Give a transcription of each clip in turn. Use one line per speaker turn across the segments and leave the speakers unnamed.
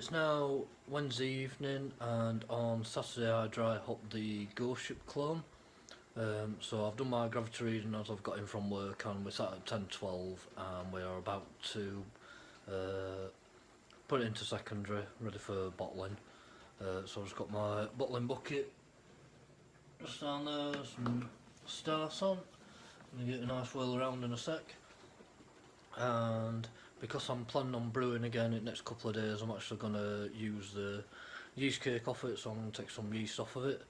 It's now Wednesday evening, and on Saturday I dry hopped the Ghost Ship clone. So I've done my gravity reading as I've got in from work, and we're sat at 10:12 and we are about to put it into secondary, ready for bottling. So I've just got my bottling bucket just down there, some stars on. I'm going to get a nice whirl around in a sec. And because I'm planning on brewing again in the next couple of days, I'm actually going to use the yeast cake off it, so I'm going to take some yeast off of it.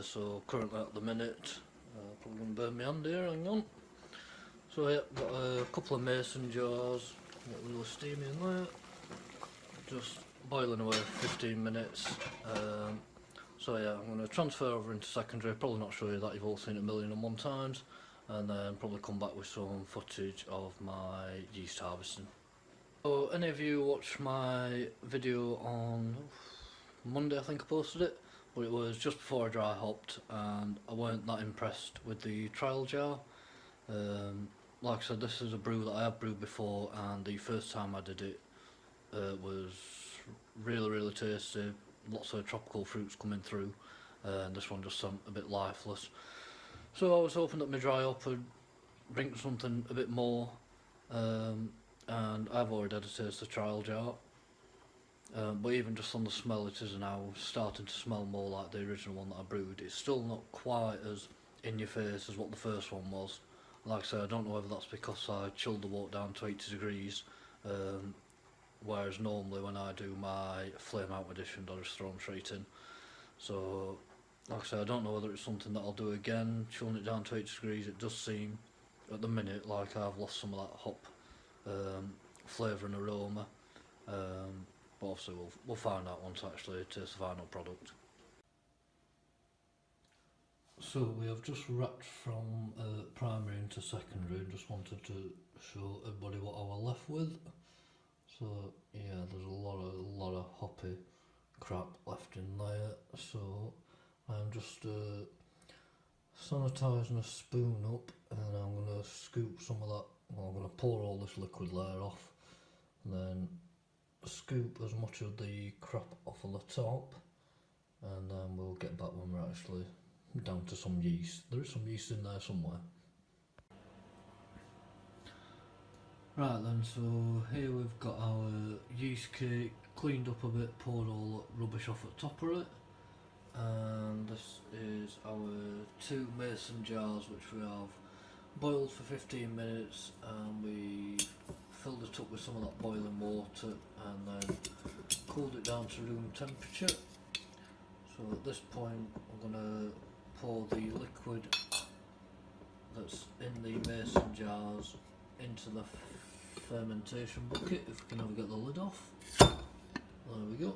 So currently at the minute, probably going to burn my hand here, hang on. So yeah, got a couple of mason jars, got a little steam in there, just boiling away for 15 minutes. So yeah, I'm going to transfer over into secondary, probably not show you that, you've all seen it a million and one times, and then probably come back with some footage of my yeast harvesting. So any of you watched my video on Monday, I think I posted it, but it was just before I dry hopped and I weren't that impressed with the trial jar. Like I said, this is a brew that I have brewed before, and the first time I did it was really tasty, lots of tropical fruits coming through, and this one just sounded a bit lifeless. So I was hoping that my dry hop would bring something a bit more, and I've already had a taste of the trial jar, but even just on the smell, it is now starting to smell more like the original one that I brewed. It's still not quite as in your face as what the first one was. Like I said, I don't know whether that's because I chilled the water down to 80 degrees, whereas normally when I do my flame out edition I just throw them straight in. So like I said, I don't know whether it's something that I'll do again, chilling it down to 80 degrees. It does seem at the minute like I've lost some of that hop flavour and aroma, but obviously we'll find out once I actually taste the final product. So we have just wrapped from primary into secondary, and just wanted to show everybody what I was left with. So yeah, there's a lot of hoppy crap left in there, so I'm just sanitising a spoon up, and I'm going to scoop some of that, well, I'm going to pour all this liquid layer off, and then scoop as much of the crap off of the top, and then we'll get back when we're actually down to some yeast. There is some yeast in there somewhere. Right then, so here we've got our yeast cake cleaned up a bit, poured all that rubbish off the top of it, and this is our 2 mason jars which we have boiled for 15 minutes, and we filled it up with some of that boiling water and then cooled it down to room temperature. So at this point I'm going to pour the liquid that's in the mason jars into the fermentation bucket, if we can ever get the lid off. There we go.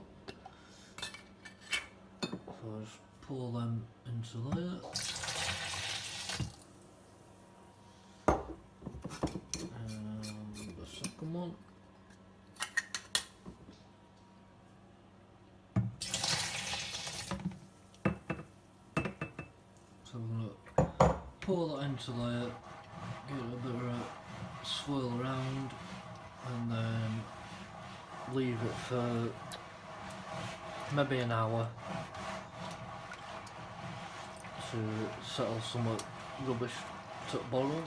So I just pour them into there. And the second one. So we're going to pour that into there, give it a bit of a swirl around, and then leave it for maybe an hour to settle some rubbish to the bottom,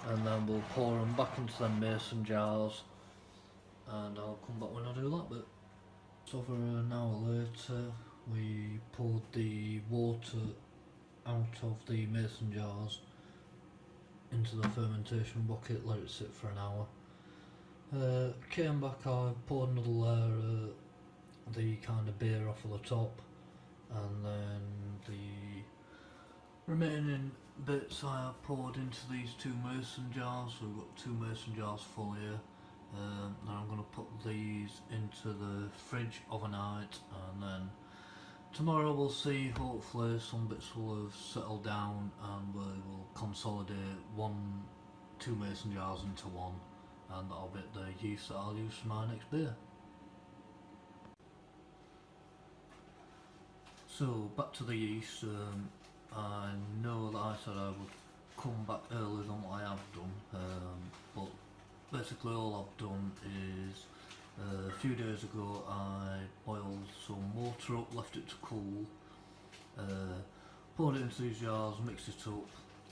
and then we'll pour them back into the mason jars, and I'll come back when I do that bit. So over an hour later we poured the water out of the mason jars into the fermentation bucket, let it sit for an hour. Came back, I poured another layer of the kind of beer off of the top, and then the remaining bits I have poured into these 2 mason jars. So we've got 2 mason jars full here. Now I'm going to put these into the fridge overnight, and then tomorrow we'll see, hopefully some bits will have settled down and we will consolidate 2 mason jars into one, and that'll be the yeast that I'll use for my next beer. So back to the yeast, I know that I said I would come back earlier than what I have done, but basically all I've done is A few days ago I boiled some water up, left it to cool, poured it into these jars, mixed it up,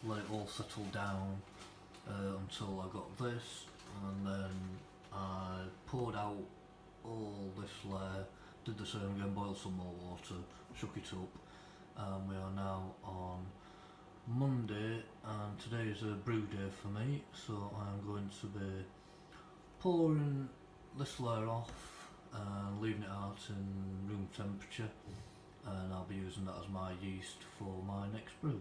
let it all settle down until I got this, and then I poured out all this layer, did the same again, boiled some more water, shook it up, and we are now on Monday, and today is a brew day for me, so I'm going to be pouring this layer off and leaving it out in room temperature, and I'll be using that as my yeast for my next brew.